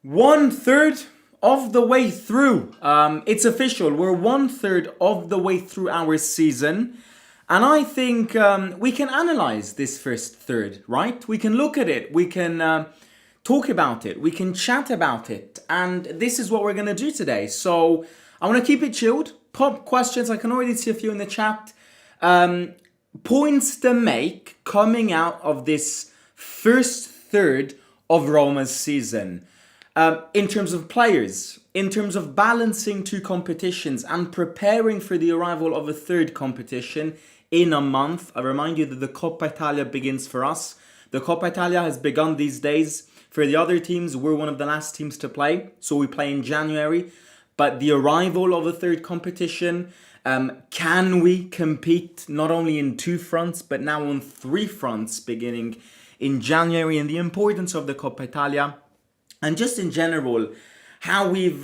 1/3 of the way through. It's official. We're 1/3 of the way through our season. And I think we can analyze this first third, right? We can look at it. We can talk about it. We can chat about it. And this is what we're going to do today. So I want to keep it chilled. Pop questions. I can already see a few in the chat. Points to make coming out of this first third of Roma's season. In terms of players, in terms of balancing two competitions and preparing for the arrival of a third competition in a month. I remind you that the Coppa Italia begins for us. The Coppa Italia has begun these days. For the other teams, we're one of the last teams to play, so we play in January. But the arrival of a third competition, can we compete not only in two fronts, but now on three fronts beginning in January, and the importance of the Coppa Italia, and just in general, how we've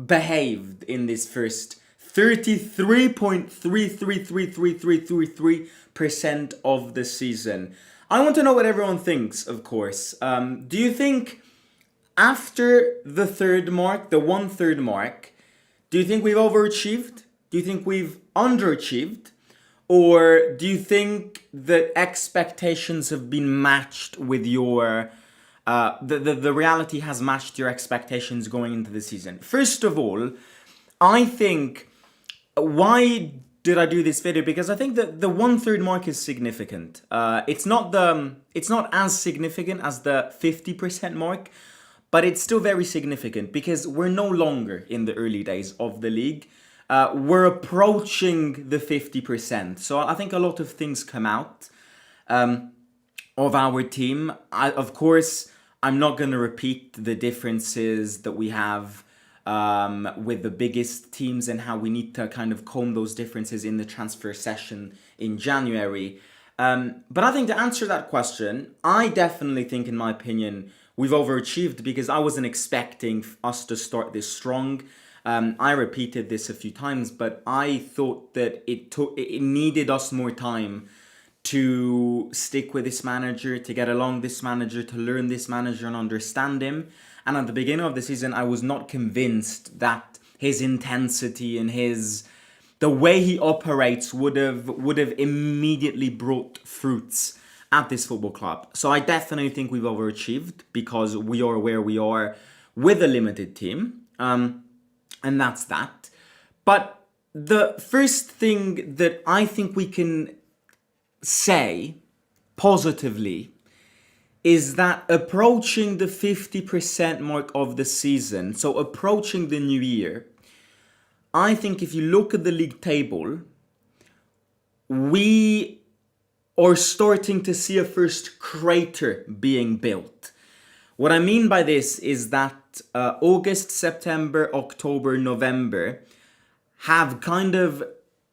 behaved in this first 33.333333% of the season. I want to know what everyone thinks, of course. Do you think after the third mark, the 1/3 mark, do you think we've overachieved? Do you think we've underachieved? Or do you think that expectations have been matched with your... the reality has matched your expectations going into the season? First of all, I think... Why did I do this video? Because I think that the 1/3 mark is significant. It's not as significant as the 50% mark, but it's still very significant because we're no longer in the early days of the league. We're approaching the 50%. So I think a lot of things come out of our team. Of course, I'm not going to repeat the differences that we have with the biggest teams and how we need to kind of comb those differences in the transfer session in January. But I think to answer that question, I definitely think, in my opinion, we've overachieved because I wasn't expecting us to start this strong. I repeated this a few times, but I thought that it needed us more time to stick with this manager, to get along this manager, to learn this manager and understand him. And at the beginning of the season, I was not convinced that his intensity and the way he operates would have immediately brought fruits at this football club. So I definitely think we've overachieved because we are where we are with a limited team. And that's that. But the first thing that I think we can say positively is that approaching the 50% mark of the season, so approaching the new year, I think if you look at the league table, we are starting to see a first crater being built. What I mean by this is that August, September, October, November have kind of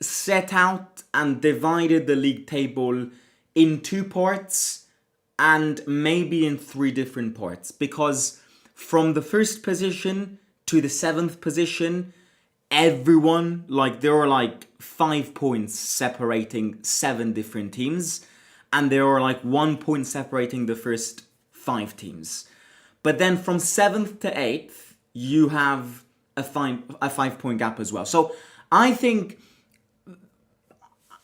set out and divided the league table in two parts and maybe in three different parts. Because from the first position to the 7th position, everyone, there are 5 points separating 7 different teams. And there are 1 point separating the first 5 teams. But then from 7th to 8th, you have a 5-point gap as well. So I think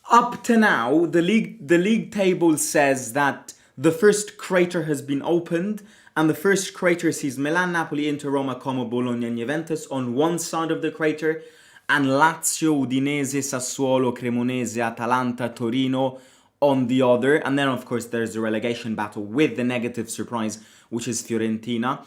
up to now, the league table says that the first crater has been opened, and the first crater sees Milan, Napoli, Inter, Roma, Como, Bologna, and Juventus on one side of the crater, and Lazio, Udinese, Sassuolo, Cremonese, Atalanta, Torino on the other. And then, of course, there's the relegation battle with the negative surprise, which is Fiorentina,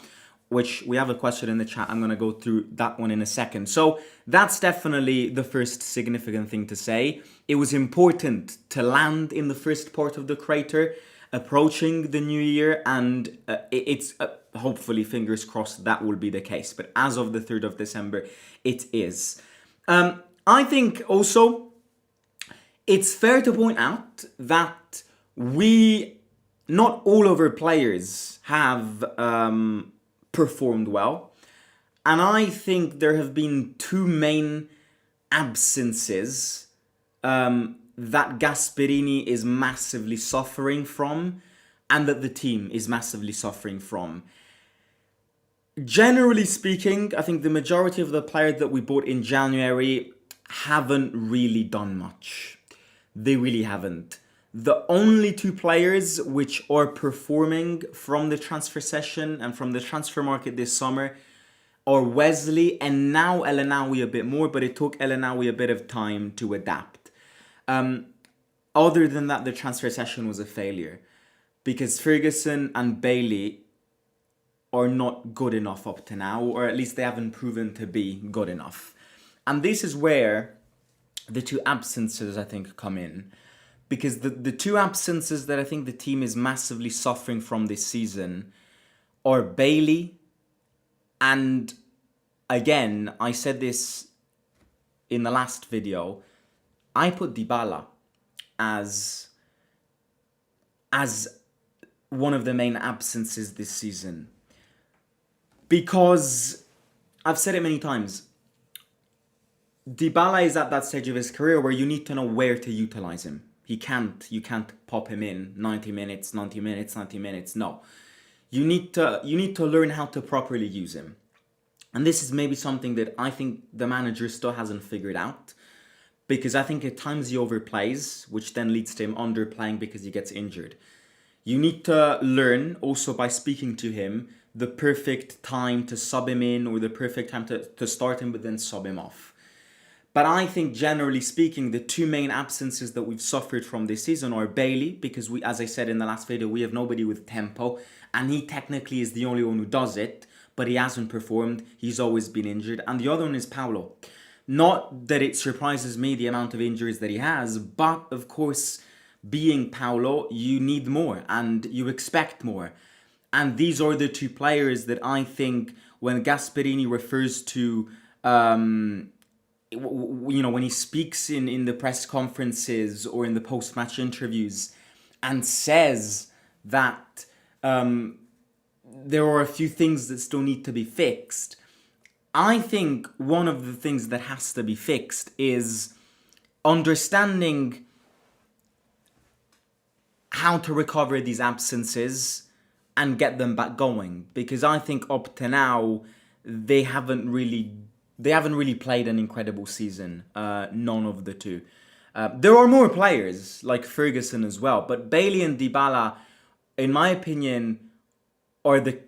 which we have a question in the chat. I'm going to go through that one in a second. So that's definitely the first significant thing to say. It was important to land in the first part of the crater, approaching the new year, and it's hopefully, fingers crossed, that will be the case. But as of the 3rd of December, it is. I think also it's fair to point out that not all of our players have performed well. And I think there have been two main absences that Gasperini is massively suffering from and that the team is massively suffering from. Generally speaking, I think the majority of the players that we bought in January haven't really done much. They really haven't. The only two players which are performing from the transfer session and from the transfer market this summer are Wesley and now Elanawi a bit more, but it took Elanawi a bit of time to adapt. Other than that, the transfer session was a failure because Ferguson and Bailey are not good enough up to now, or at least they haven't proven to be good enough. And this is where the two absences, I think, come in. Because the two absences that I think the team is massively suffering from this season are Bailey and, again, I said this in the last video, I put Dybala as one of the main absences this season. Because, I've said it many times, Dybala is at that stage of his career where you need to know where to utilize him. You can't pop him in 90 minutes. No. You need to learn how to properly use him. And this is maybe something that I think the manager still hasn't figured out. Because I think at times he overplays, which then leads to him underplaying because he gets injured. You need to learn, also by speaking to him, the perfect time to sub him in or the perfect time to start him but then sub him off. But I think generally speaking, the two main absences that we've suffered from this season are Bailey, because we, as I said in the last video, we have nobody with tempo, and he technically is the only one who does it, but he hasn't performed, he's always been injured. And the other one is Paulo. Not that it surprises me the amount of injuries that he has, but of course, being Paulo, you need more and you expect more. And these are the two players that I think when Gasperini refers to, when he speaks in the press conferences or in the post-match interviews and says that there are a few things that still need to be fixed, I think one of the things that has to be fixed is understanding how to recover these absences and get them back going. Because I think up to now, they haven't really played an incredible season, none of the two. There are more players, like Ferguson as well, but Bailey and Dybala, in my opinion, are the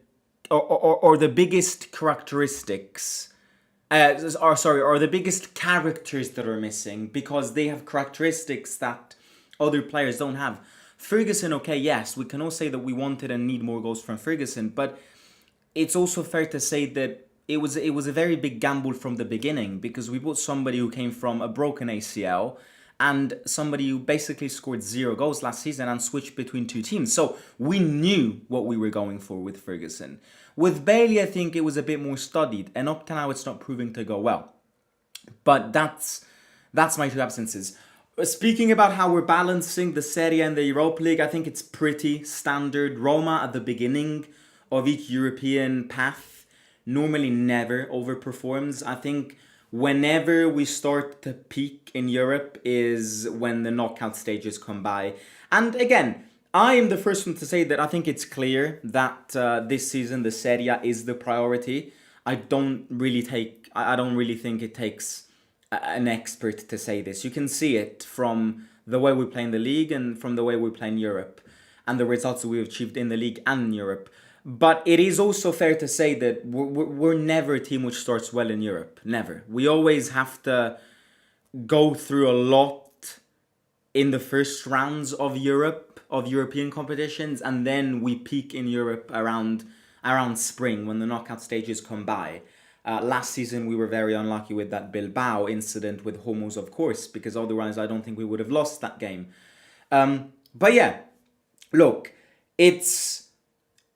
biggest characteristics, are the biggest characters that are missing, because they have characteristics that other players don't have. Ferguson, okay, yes, we can all say that we wanted and need more goals from Ferguson, but it's also fair to say that it was a very big gamble from the beginning, because we bought somebody who came from a broken ACL and somebody who basically scored 0 goals last season and switched between two teams. So we knew what we were going for with Ferguson. With Bailey, I think it was a bit more studied, and up to now it's not proving to go well. But that's my two absences. Speaking about how we're balancing the Serie A and the Europa League, I think it's pretty standard. Roma at the beginning of each European path normally never overperforms. I think whenever we start to peak in Europe is when the knockout stages come by. And again, I am the first one to say that I think it's clear that this season the Serie A is the priority. I don't really think it takes an expert to say this. You can see it from the way we play in the league and from the way we play in Europe and the results that we've achieved in the league and in Europe. But it is also fair to say that we're never a team which starts well in Europe. Never. We always have to go through a lot in the first rounds of European competitions, and then we peak in Europe around spring when the knockout stages come by. Last season we were very unlucky with that Bilbao incident with Homos, of course, because otherwise I don't think we would have lost that game. But yeah, look,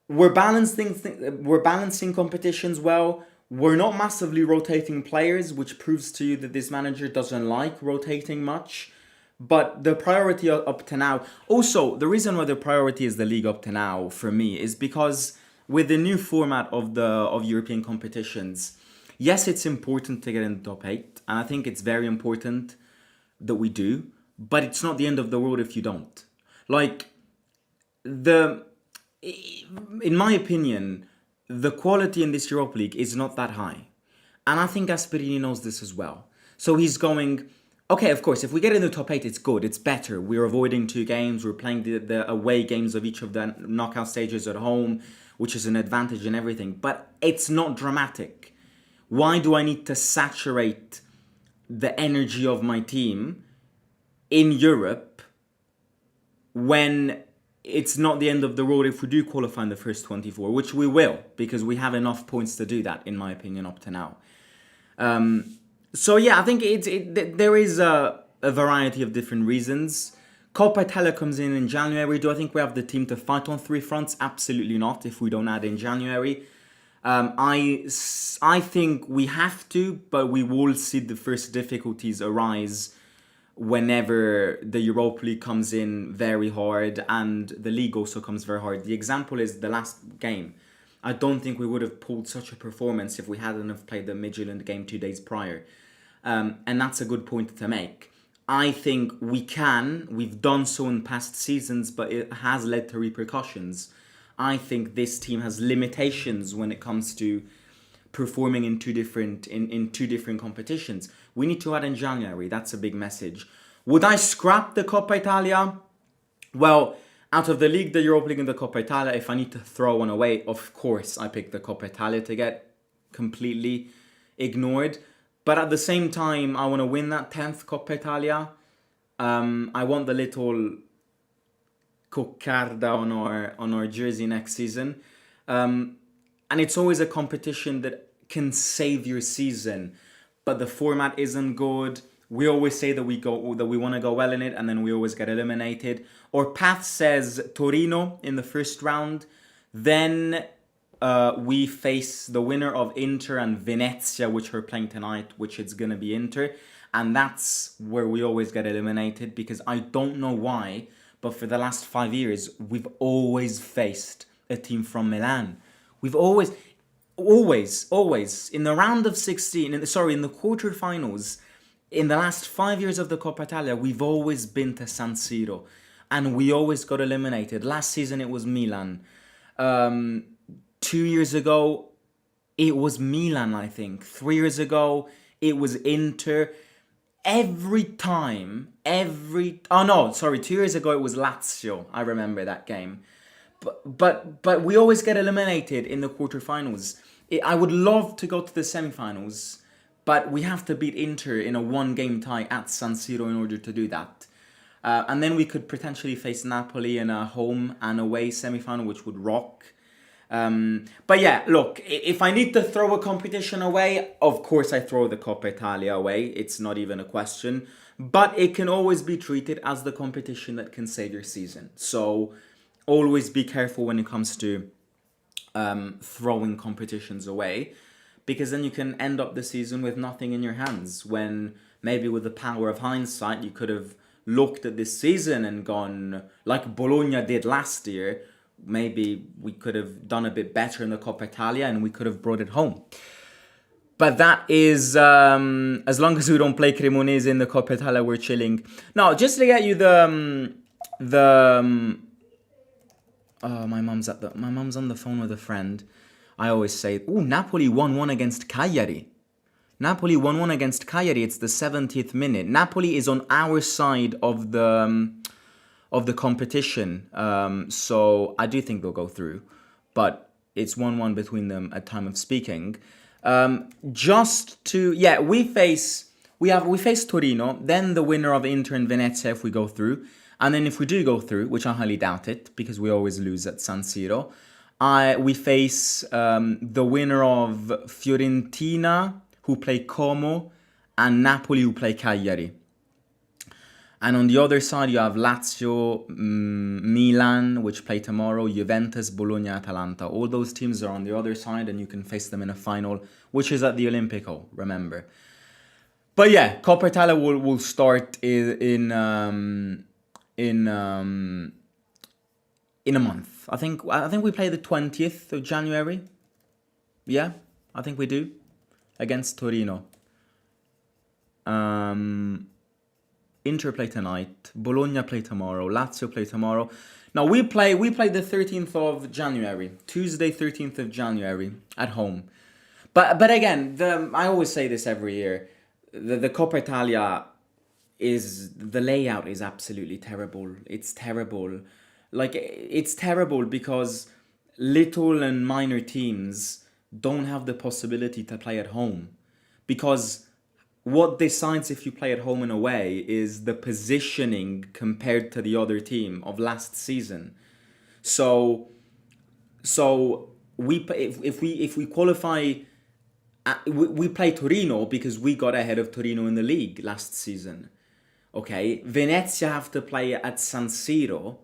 we're balancing competitions well. We're not massively rotating players, which proves to you that this manager doesn't like rotating much. But the priority up to now, also the reason why the priority is the league up to now for me is because with the new format of European competitions, yes, it's important to get in the top 8, and I think it's very important that we do, but it's not the end of the world if you don't. Like, in my opinion, the quality in this Europa League is not that high. And I think Gasperini knows this as well. So he's going, okay, of course, if we get in the top 8, it's good, it's better. We're avoiding 2 games, we're playing the away games of each of the knockout stages at home, which is an advantage and everything. But it's not dramatic. Why do I need to saturate the energy of my team in Europe when it's not the end of the road if we do qualify in the first 24, which we will, because we have enough points to do that, in my opinion, up to now. So yeah, I think there is a variety of different reasons. Coppa Italia comes in January. Do I think we have the team to fight on 3 fronts? Absolutely not, if we don't add in January. I think we have to, but we will see the first difficulties arise whenever the Europa League comes in very hard and the league also comes very hard. The example is the last game. I don't think we would have pulled such a performance if we hadn't have played the Midtjylland game 2 days prior. And that's a good point to make. I think we've done so in past seasons, but it has led to repercussions. I think this team has limitations when it comes to performing in two different competitions. We need to add in January. That's a big message. Would I scrap the Coppa Italia? Well, out of the league, the Europa League and the Coppa Italia, if I need to throw one away, of course I pick the Coppa Italia to get completely ignored. But at the same time, I want to win that 10th Coppa Italia. I want the little coccarda on our jersey next season. And it's always a competition that can save your season, but the format isn't good. We always say that we want to go well in it, and then we always get eliminated. Our path says Torino in the first round. Then we face the winner of Inter and Venezia, which are playing tonight, which is going to be Inter. And that's where we always get eliminated, because I don't know why, but for the last 5 years, we've always faced a team from Milan. We've always, in the round of 16, in the quarterfinals, in the last 5 years of the Coppa Italia, we've always been to San Siro, and we always got eliminated. Last season, it was Milan. 2 years ago, it was Milan, I think. 3 years ago, it was Inter. 2 years ago, it was Lazio. I remember that game. But we always get eliminated in the quarterfinals. I would love to go to the semifinals, but we have to beat Inter in a 1-game tie at San Siro in order to do that. And then we could potentially face Napoli in a home and away semifinal, which would rock. But yeah, look, if I need to throw a competition away, of course I throw the Coppa Italia away. It's not even a question. But it can always be treated as the competition that can save your season. So always be careful when it comes to throwing competitions away, because then you can end up the season with nothing in your hands, when maybe with the power of hindsight you could have looked at this season and gone, like Bologna did last year, maybe we could have done a bit better in the Coppa Italia and we could have brought it home. But that is, as long as we don't play Cremonese in the Coppa Italia, we're chilling. Now, just to get you my mum's on the phone with a friend. I always say, Napoli 1-1 against Cagliari. Napoli 1-1 against Cagliari. It's the 70th minute. Napoli is on our side of the competition. So I do think they'll go through. But it's 1-1 between them at time of speaking. We face Torino, then the winner of Inter and Venezia if we go through. And then if we do go through, which I highly doubt it, because we always lose at San Siro, we face the winner of Fiorentina, who play Como, and Napoli, who play Cagliari. And on the other side, you have Lazio, Milan, which play tomorrow, Juventus, Bologna, Atalanta. All those teams are on the other side, and you can face them in a final, which is at the Olimpico, remember. But yeah, Coppa Italia will start in a month. I think we play the 20th of January. Yeah, I think we do, against Torino. Inter play tonight, Bologna play tomorrow, Lazio play tomorrow. No, we play the 13th of January, Tuesday 13th of January at home. But again, I always say this every year. The Coppa Italia is the layout is absolutely terrible. It's terrible. Like it's terrible because little and minor teams don't have the possibility to play at home because what decides if you play at home and away is the positioning compared to the other team of last season. So if we qualify, we play Torino because we got ahead of Torino in the league last season. Okay, Venezia have to play at San Siro,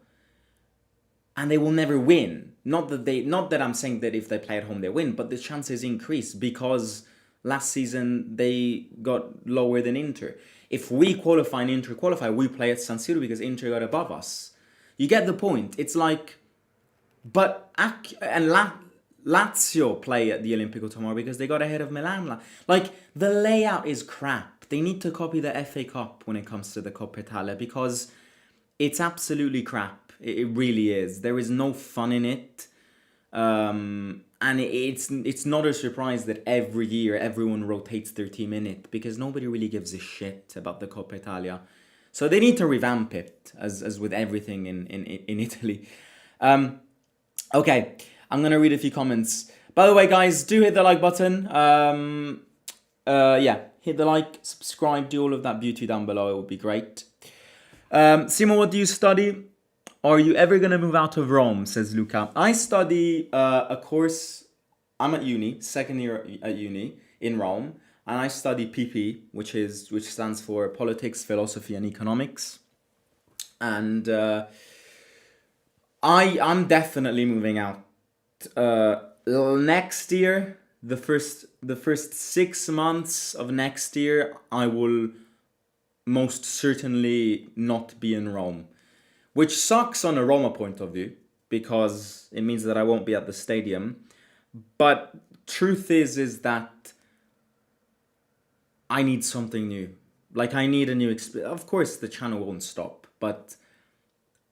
and they will never win. Not that I'm saying that if they play at home they win, but the chances increase because last season they got lower than Inter. If we qualify and Inter qualify, we play at San Siro because Inter got above us. You get the point. It's like, Lazio play at the Olimpico tomorrow because they got ahead of Milan. Like, the layout is crap. They need to copy the FA Cup when it comes to the Coppa Italia because it's absolutely crap. It really is. There is no fun in it. And it's not a surprise that every year everyone rotates their team in it because nobody really gives a shit about the Coppa Italia. So they need to revamp it, as with everything in Italy. Okay, I'm going to read a few comments. By the way, guys, do hit the like button. Hit the like, subscribe, do all of that beauty down below. It would be great. Simo, what do you study? Are you ever going to move out of Rome, says Luca. I study a course. I'm at uni, second year at uni in Rome. And I study PP, which stands for Politics, Philosophy and Economics. And I'm definitely moving out. Next year, the first 6 months of next year, I will most certainly not be in Rome, which sucks on a Roma point of view because it means that I won't be at the stadium. But truth is that I need something new. Like, I need a new experience. Of course, the channel won't stop, but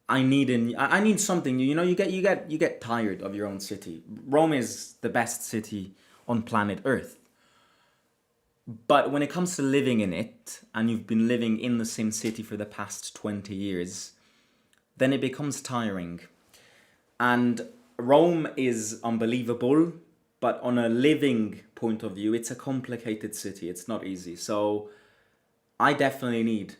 I need something new. You know, you get tired of your own city. Rome is the best city on planet Earth. But when it comes to living in it, and you've been living in the same city for the past 20 years, then it becomes tiring. And Rome is unbelievable, but on a living point of view, it's a complicated city. It's not easy. So I definitely need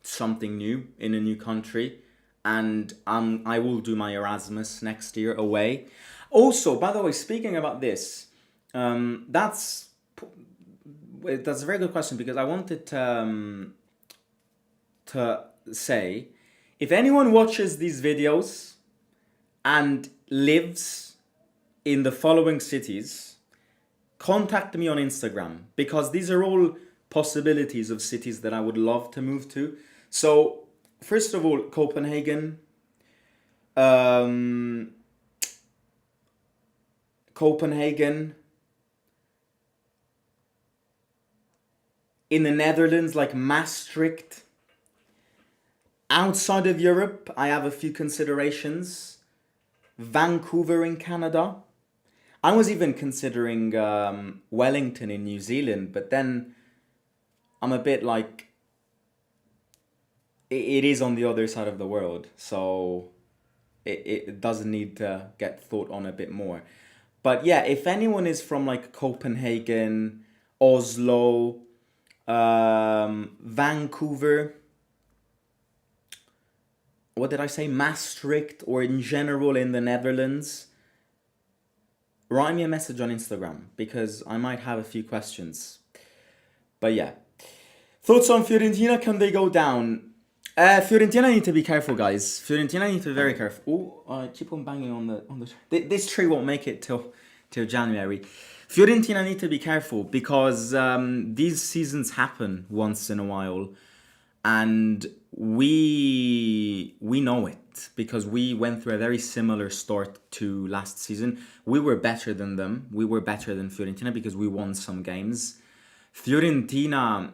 something new in a new country, and I will do my Erasmus next year away. Also, by the way, speaking about this, that's a very good question because I wanted to say, if anyone watches these videos and lives in the following cities, contact me on Instagram because these are all possibilities of cities that I would love to move to. So, first of all, Copenhagen. In the Netherlands, like Maastricht. Outside of Europe, I have a few considerations. Vancouver in Canada. I was even considering Wellington in New Zealand, but then I'm a bit like, it is on the other side of the world, so it does need to get thought on a bit more. But yeah, if anyone is from like Copenhagen, Oslo, Vancouver, what did I say? Maastricht, or in general in the Netherlands, write me a message on Instagram because I might have a few questions. But yeah. Thoughts on Fiorentina? Can they go down? Fiorentina need to be careful, guys. Fiorentina need to be very careful. Oh, keep on banging on the. This tree won't make it till January. Fiorentina need to be careful because these seasons happen once in a while, and we know it because we went through a very similar start to last season. We were better than them. We were better than Fiorentina because we won some games. Fiorentina,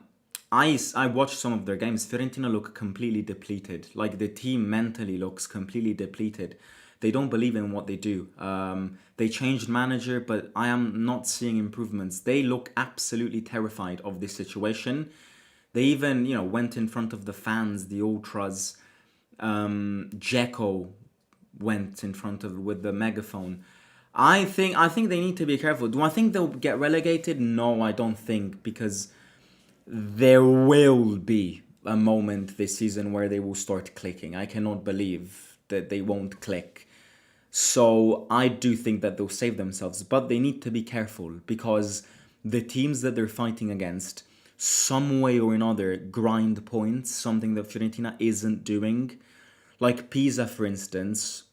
I watched some of their games. Fiorentina look completely depleted. Like the team mentally looks completely depleted. They don't believe in what they do. They changed manager, but I am not seeing improvements. They look absolutely terrified of this situation. They even, went in front of the fans, the ultras. Dzeko went in front of with the megaphone. I think they need to be careful. Do I think they'll get relegated? No, I don't think, because there will be a moment this season where they will start clicking. I cannot believe that they won't click. So I do think that they'll save themselves, but they need to be careful because the teams that they're fighting against, some way or another, grind points, something that Fiorentina isn't doing. Like Pisa, for instance,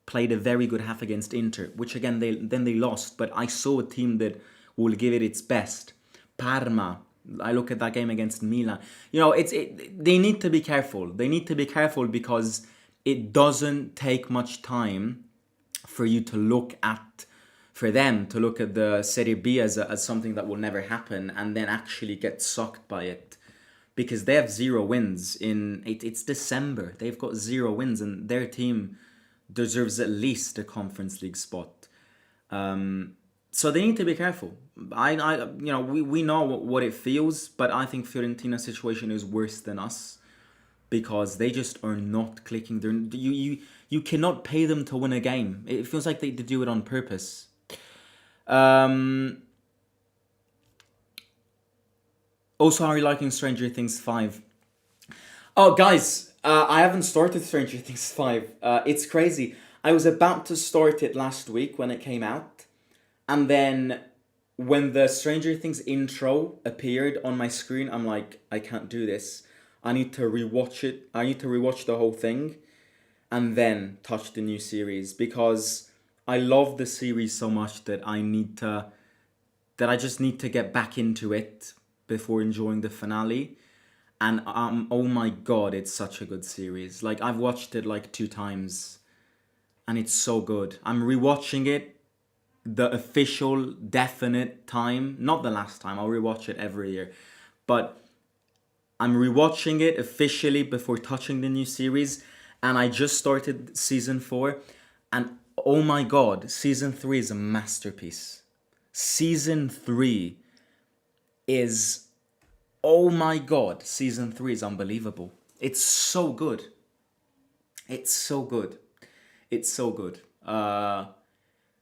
played a very good half against Inter, which again they lost. But I saw a team that will give it its best. Parma. I look at that game against Milan. They need to be careful. They need to be careful because it doesn't take much time for you to look at, for them to look at the Serie B as something that will never happen and then actually get sucked by it. Because they have 0 wins it's December. They've got 0 wins and their team deserves at least a Conference League spot. So they need to be careful. We know what it feels, but I think Fiorentina's situation is worse than us because they just are not clicking. You cannot pay them to win a game. It feels like they do it on purpose. Also, are you liking Stranger Things 5? Oh, guys, I haven't started Stranger Things 5. It's crazy. I was about to start it last week when it came out. And then when the Stranger Things intro appeared on my screen, I'm like, I can't do this. I need to rewatch it. I need to rewatch the whole thing and then touch the new series because I love the series so much that I just need to get back into it before enjoying the finale. And oh my god, it's such a good series. Like, I've watched it like 2 times and it's so good. I'm rewatching it the official definite time, not the last time. I'll rewatch it every year, but I'm rewatching it officially before touching the new series. And I just started season 4 and oh my god, season 3 is a masterpiece. Season 3 is, oh my god, season 3 is unbelievable. It's so good. It's so good. It's so good.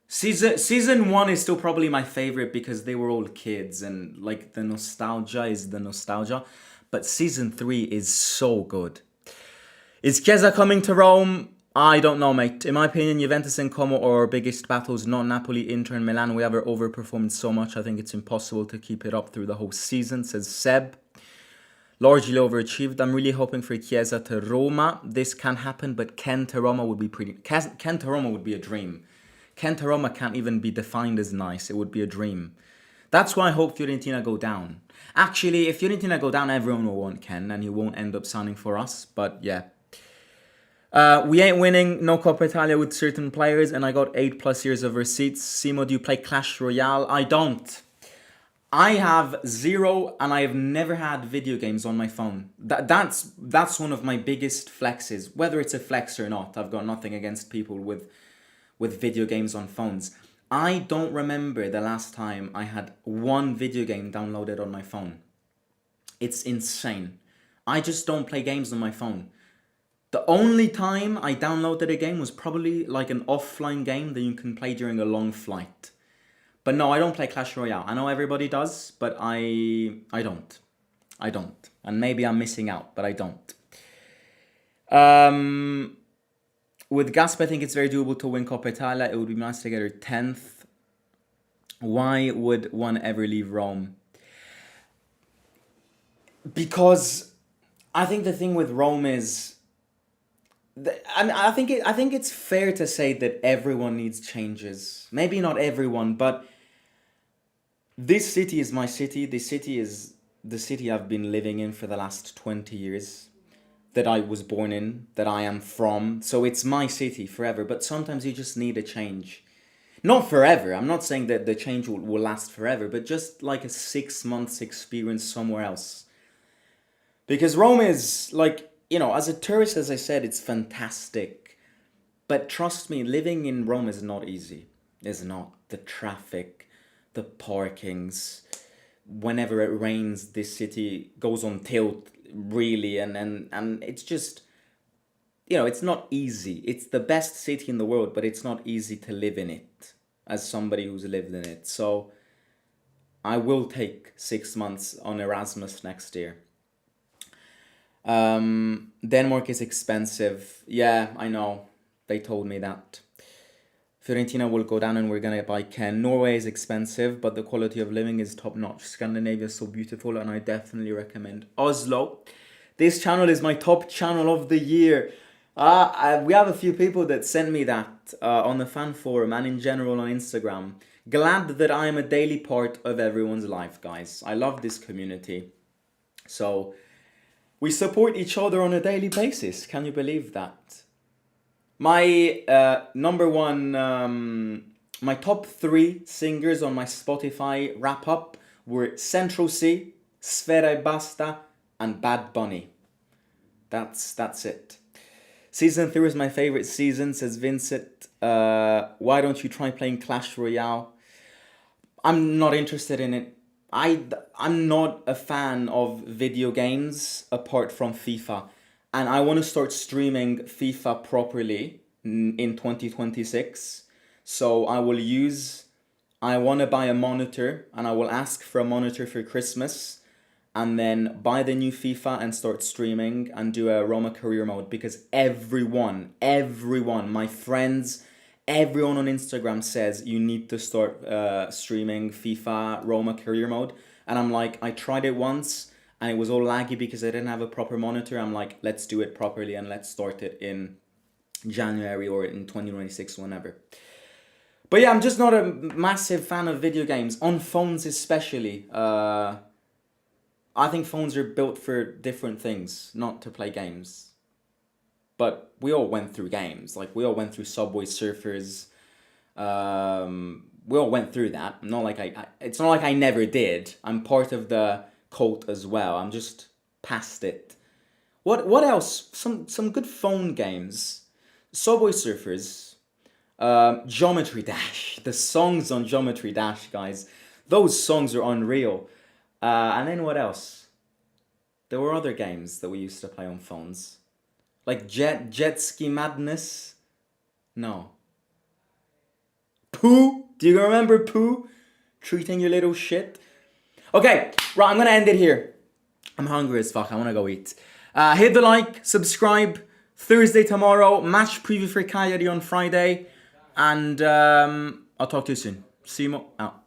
Season 1 is still probably my favorite because they were all kids and like the nostalgia is the nostalgia. But season 3 is so good. Is Chiesa coming to Rome? I don't know, mate. In my opinion, Juventus and Como are our biggest battles, not Napoli, Inter, and Milan. We have overperformed so much. I think it's impossible to keep it up through the whole season, says Seb. Largely overachieved. I'm really hoping for Chiesa to Roma. This can happen, but Ken to Roma would be Ken to Roma would be a dream. Ken to Roma can't even be defined as nice. It would be a dream. That's why I hope Fiorentina go down. Actually, if Fiorentina go down, everyone will want Ken, and he won't end up signing for us. But yeah. We ain't winning no Coppa Italia with certain players, and I got 8+ years of receipts. Simo, do you play Clash Royale? I don't. I have 0, and I have never had video games on my phone. That's one of my biggest flexes. Whether it's a flex or not, I've got nothing against people with video games on phones. I don't remember the last time I had one video game downloaded on my phone. It's insane. I just don't play games on my phone. The only time I downloaded a game was probably like an offline game that you can play during a long flight. But no, I don't play Clash Royale. I know everybody does, but I don't. I don't. And maybe I'm missing out, but I don't. With Gasp, I think it's very doable to win Coppa Italia. It would be nice to get her 10th. Why would one ever leave Rome? Because I think the thing with Rome is, I think it's fair to say that everyone needs changes. Maybe not everyone, but this city is my city. This city is the city I've been living in for the last 20 years. That I was born in, that I am from. So it's my city forever. But sometimes you just need a change. Not forever. I'm not saying that the change will last forever, but just like a 6 months experience somewhere else. Because Rome is like, as a tourist, as I said, it's fantastic. But trust me, living in Rome is not easy. It's not. The traffic, the parkings. Whenever it rains, this city goes on tilt, really. And it's just, it's not easy. It's the best city in the world, but it's not easy to live in it as somebody who's lived in it. So I will take 6 months on Erasmus next year. Denmark is expensive. Yeah, I know. They told me that. Fiorentina will go down and we're gonna buy Ken. Norway is expensive, but the quality of living is top notch. Scandinavia is so beautiful, and I definitely recommend Oslo. This channel is my top channel of the year. We have a few people that sent me that on the fan forum and in general on Instagram. Glad that I am a daily part of everyone's life, guys. I love this community. So we support each other on a daily basis. Can you believe that? My number one, my top 3 singers on my Spotify wrap up were Central C, Sfera e Basta, and Bad Bunny. That's it. Season 3 is my favorite season, says Vincent. Why don't you try playing Clash Royale? I'm not interested in it. I'm not a fan of video games apart from FIFA. And I want to start streaming FIFA properly in 2026. So I want to buy a monitor, and I will ask for a monitor for Christmas, and then buy the new FIFA and start streaming and do a Roma career mode, because everyone, my friends, everyone on Instagram says you need to start streaming FIFA Roma career mode. And I'm like, I tried it once and it was all laggy because I didn't have a proper monitor. I'm like, let's do it properly and let's start it in January or in 2026, whenever. But yeah, I'm just not a massive fan of video games, on phones especially. I think phones are built for different things, not to play games. But we all went through games. Like, we all went through Subway Surfers. We all went through that. It's not like I never did. I'm part of the cult as well. I'm just past it. What else? Some good phone games. Subway Surfers. Geometry Dash. The songs on Geometry Dash, guys. Those songs are unreal. And then what else? There were other games that we used to play on phones. Like Jet Ski Madness? No. Pooh? Do you remember Pooh? Treating your little shit? Okay, right, I'm gonna end it here. I'm hungry as fuck, I wanna go eat. Hit the like, subscribe. Thursday tomorrow, match preview for Cagliari on Friday. And I'll talk to you soon. See you out.